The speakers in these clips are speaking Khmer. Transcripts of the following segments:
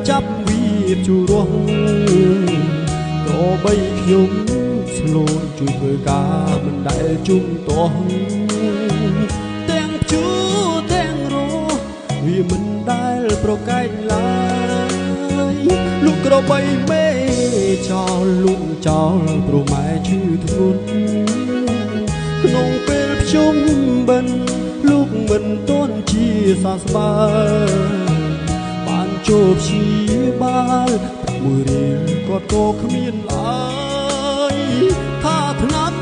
ចាប់វាជួររស់ក៏បីខ្ញុំស្លូនជួយធ្វើការមិនដែលជុំទាស់ទាំងជួទាំងរស់វាមិនដែលប្រកែកឡើយលោកក្របីមេចោលលុំចោលព្រោះម៉ែឈឺធ្ងន់ក្នុងពេលភ្ជុំបិណ្ឌលោកមិនទាន់ជាសះស្បើយបានចូលព្យាបាលមួយរៀលគាត់ក៏គ្មានឡើយថាថ្នាំ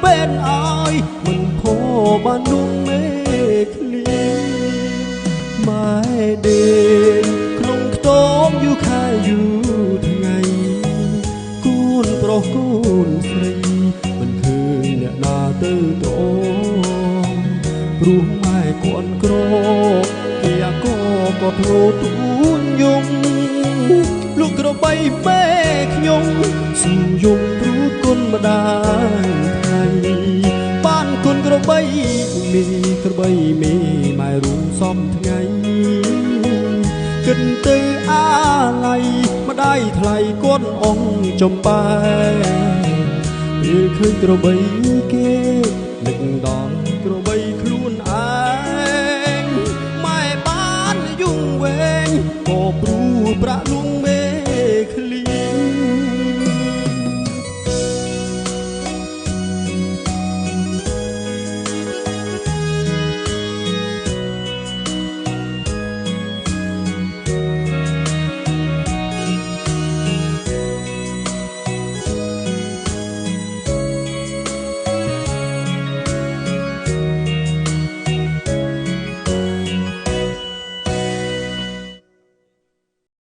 ពេទ្យឲ្យមិនផោបាននោះមេឃ្លីម៉ែដេកក្នុងខ្ទមយូរខែយូរថ្ងៃគូនប្រុសគូនស្រីមិនឃើញអ្នកណាទៅត្រង់ព្រោះម៉ែគាត់ក្រគេអាក៏ធ្លោទូនយំលោកក្របីពេខ្ញុំសុំយំព្រោះគុណម្ដាយថ្ងៃបានគុណក្របីមីក្របីមីម៉ែរួមសំថ្ងៃគិតទៅអាឡ័យម្ដាយថ្លៃគាត់អង្គចំបែពេលឃើញក្របីគេ